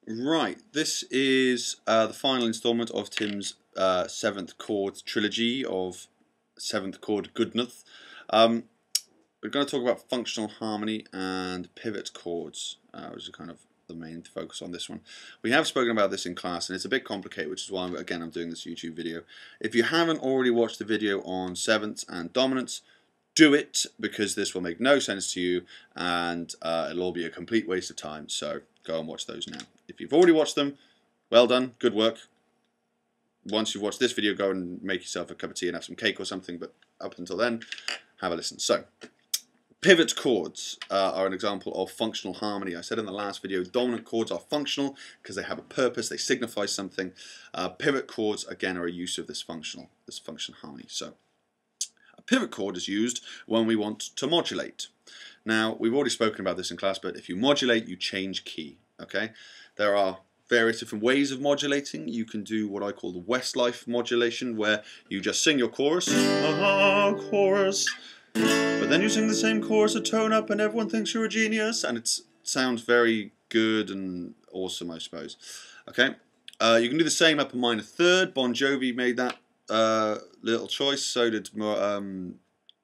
Right, this is the final instalment of Tim's 7th chord trilogy of 7th chord goodness. We're going to talk about functional harmony and pivot chords, which is kind of the main focus on this one. We have spoken about this in class, and it's a bit complicated, which is why, again, I'm doing this YouTube video. If you haven't already watched the video on sevenths and dominants, do it, because this will make no sense to you, and it'll all be a complete waste of time, so go and watch those now. If you've already watched them, well done, good work. Once you've watched this video, go and make yourself a cup of tea and have some cake or something, but up until then, have a listen. So, pivot chords are an example of functional harmony. I said in the last video, dominant chords are functional because they have a purpose, they signify something. Pivot chords, again, are a use of this functional harmony. So, a pivot chord is used when we want to modulate. Now, we've already spoken about this in class, but if you modulate, you change key, okay? There are various different ways of modulating. You can do what I call the Westlife modulation, where you just sing your chorus, chorus, but then you sing the same chorus a tone up and everyone thinks you're a genius, and it sounds very good and awesome, I suppose. Okay, you can do the same up a minor third. Bon Jovi made that little choice, so did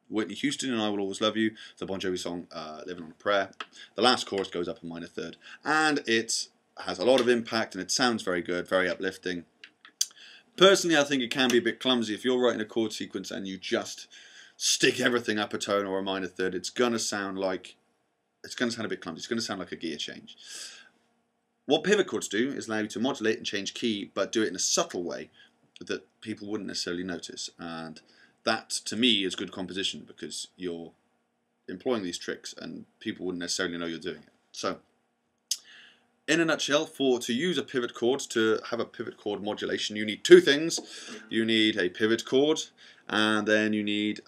Whitney Houston and I Will Always Love You, the Bon Jovi song Living on a Prayer. The last chorus goes up a minor third, and it has a lot of impact and it sounds very good, very uplifting. Personally, I think it can be a bit clumsy. If you're writing a chord sequence and you just stick everything up a tone or a minor third, it's going to sound a bit clumsy. It's going to sound like a gear change. What pivot chords do is allow you to modulate and change key, but do it in a subtle way that people wouldn't necessarily notice. And that, to me, is good composition, because you're employing these tricks and people wouldn't necessarily know you're doing it. So, in a nutshell, to use a pivot chord, to have a pivot chord modulation, you need two things. You need a pivot chord, and then you need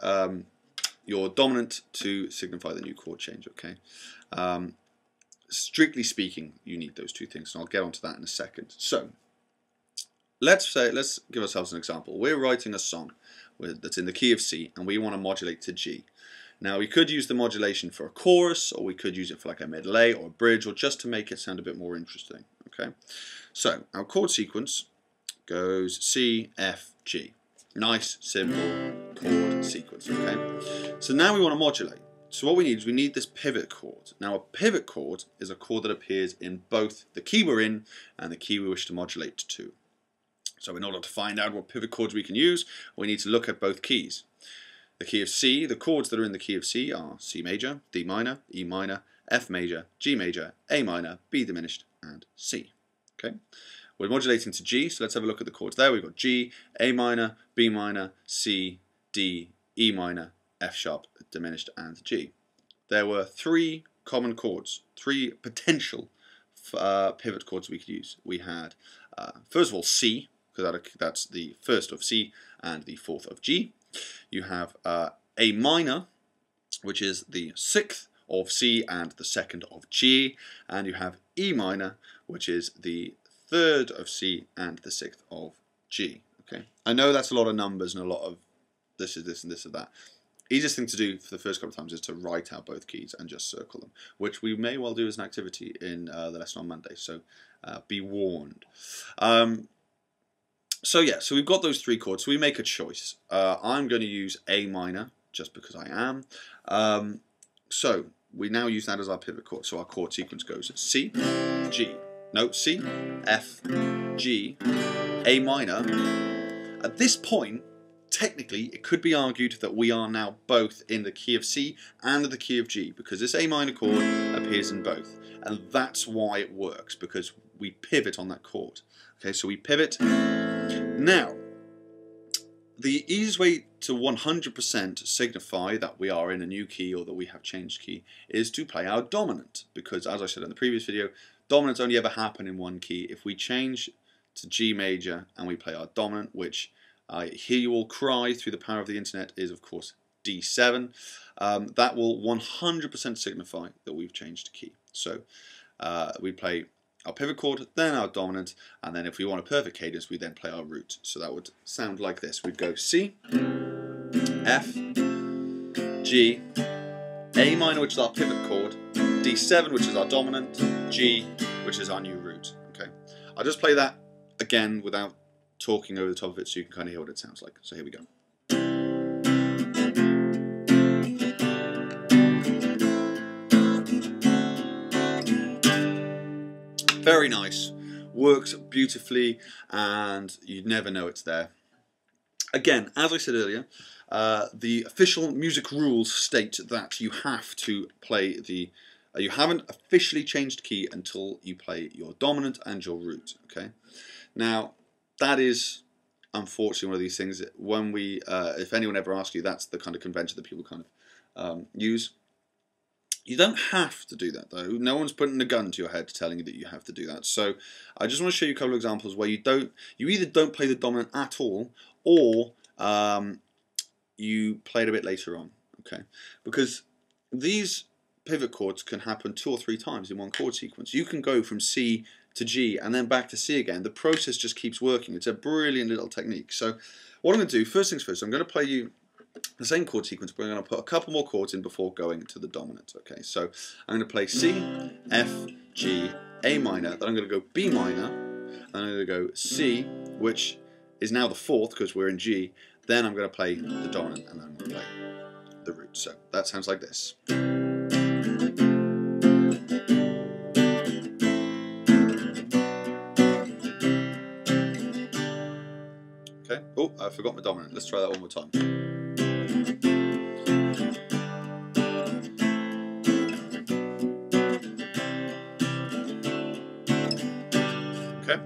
your dominant to signify the new chord change, okay? Strictly speaking, you need those two things, and I'll get onto that in a second. So, let's give ourselves an example. We're writing a song that's in the key of C, and we want to modulate to G. Now, we could use the modulation for a chorus, or we could use it for like a medley or a bridge, or just to make it sound a bit more interesting, okay? So, our chord sequence goes C, F, G. Nice, simple chord sequence, okay? So now we want to modulate. So what we need this pivot chord. Now, a pivot chord is a chord that appears in both the key we're in and the key we wish to modulate to. So in order to find out what pivot chords we can use, we need to look at both keys. The key of C, the chords that are in the key of C are C major, D minor, E minor, F major, G major, A minor, B diminished, and C. Okay, we're modulating to G, so let's have a look at the chords there. We've got G, A minor, B minor, C, D, E minor, F sharp diminished, and G. There were three common chords, three potential pivot chords we could use. We had, first of all, C, because that's the first of C and the fourth of G. You have A minor, which is the sixth of C and the second of G, and you have E minor, which is the third of C and the sixth of G. Okay, I know that's a lot of numbers and a lot of this is this and this is that. Easiest thing to do for the first couple of times is to write out both keys and just circle them, which we may well do as an activity in the lesson on Monday, so be warned. So yeah, so we've got those three chords, so we make a choice. I'm going to use A minor, just because I am. So we now use that as our pivot chord, so our chord sequence goes C, G, no, C, F, G, A minor. At this point, technically, it could be argued that we are now both in the key of C and the key of G, because this A minor chord appears in both. And that's why it works, because we pivot on that chord. Okay, so we pivot. Now, the easiest way to 100% signify that we are in a new key or that we have changed key is to play our dominant, because as I said in the previous video, dominants only ever happen in one key. If we change to G major and we play our dominant, which I hear you all cry through the power of the internet is of course D7, that will 100% signify that we've changed key. So we play our pivot chord, then our dominant, and then if we want a perfect cadence, we then play our root. So that would sound like this. We'd go C, F, G, A minor, which is our pivot chord, D7, which is our dominant, G, which is our new root. Okay, I'll just play that again without talking over the top of it so you can kind of hear what it sounds like. So here we go. Very nice, works beautifully, and you'd never know it's there. Again, as I said earlier, the official music rules state that you have to play the... you haven't officially changed key until you play your dominant and your root. Okay, now that is unfortunately one of these things. When we, if anyone ever asks you, that's the kind of convention that people kind of use. You don't have to do that though. No one's putting a gun to your head telling you that you have to do that. So I just want to show you a couple of examples where you either don't play the dominant at all, or you play it a bit later on. Okay, because these pivot chords can happen 2 or 3 times in one chord sequence. You can go from C to G and then back to C again. The process just keeps working. It's a brilliant little technique. So what I'm going to do, first things first, I'm going to play you the same chord sequence, but I'm going to put a couple more chords in before going to the dominant. Okay, so I'm going to play C, F, G, A minor, then I'm going to go B minor, then I'm going to go C, which is now the 4th because we're in G, then I'm going to play the dominant, and then I'm going to play the root. So that sounds like this. Okay, oh, I forgot my dominant. Let's try that one more time. Okay,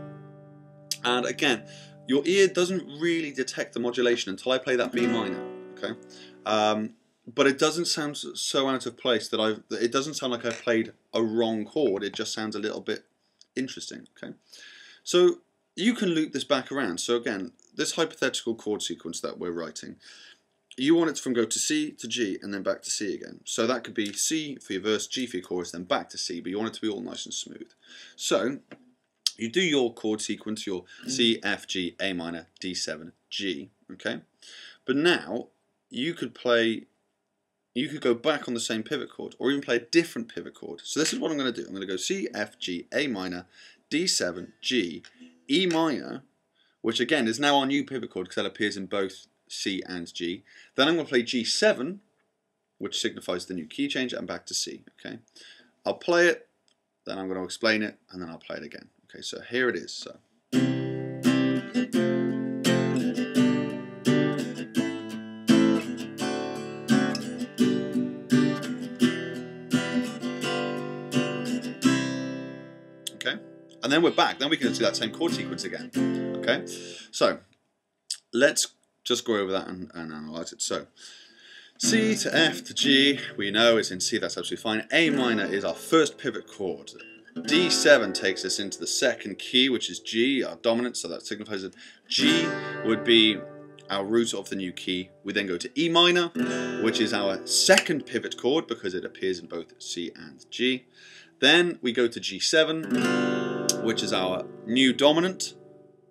and again, your ear doesn't really detect the modulation until I play that B minor. Okay, but it doesn't sound so out of place that it doesn't sound like I've played a wrong chord. It just sounds a little bit interesting. Okay, so you can loop this back around. So again, this hypothetical chord sequence that we're writing, you want it to go to C to G and then back to C again. So that could be C for your verse, G for your chorus, then back to C, but you want it to be all nice and smooth. So you do your chord sequence, your C, F, G, A minor, D7, G, okay? But now you could go back on the same pivot chord, or even play a different pivot chord. So this is what I'm going to do. I'm going to go C, F, G, A minor, D7, G, E minor, which again is now our new pivot chord because that appears in both C and G. Then I'm going to play G7, which signifies the new key change, and back to C. Okay, I'll play it, then I'm going to explain it, and then I'll play it again. Okay, so here it is. So. Okay, and then we're back. Then we can do that same chord sequence again. Okay, so let's just go over that and analyze it. So C to F to G, we know it's in C, that's absolutely fine. A minor is our first pivot chord. D7 takes us into the second key, which is G, our dominant, so that signifies that G would be our root of the new key. We then go to E minor, which is our second pivot chord because it appears in both C and G. Then we go to G7, which is our new dominant,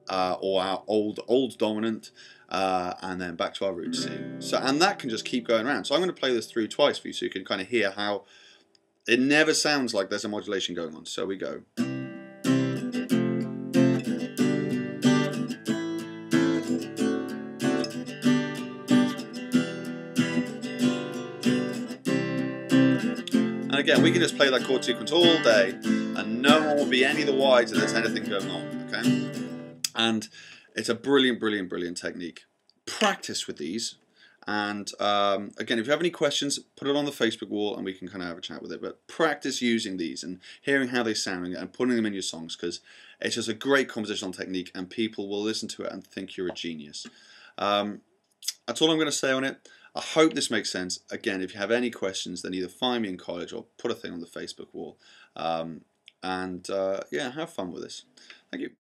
or our old dominant, and then back to our root C. So, and that can just keep going around. So I'm going to play this through twice for you so you can kind of hear how it never sounds like there's a modulation going on. So we go. And again, we can just play that chord sequence all day and no one will be any the wiser there's anything going on, okay? And it's a brilliant, brilliant, brilliant technique. Practice with these. And again, if you have any questions, put it on the Facebook wall and we can kind of have a chat with it. But practice using these and hearing how they sound and putting them in your songs, because it's just a great compositional technique and people will listen to it and think you're a genius. That's all I'm going to say on it. I hope this makes sense. Again, if you have any questions, then either find me in college or put a thing on the Facebook wall. Yeah, have fun with this. Thank you.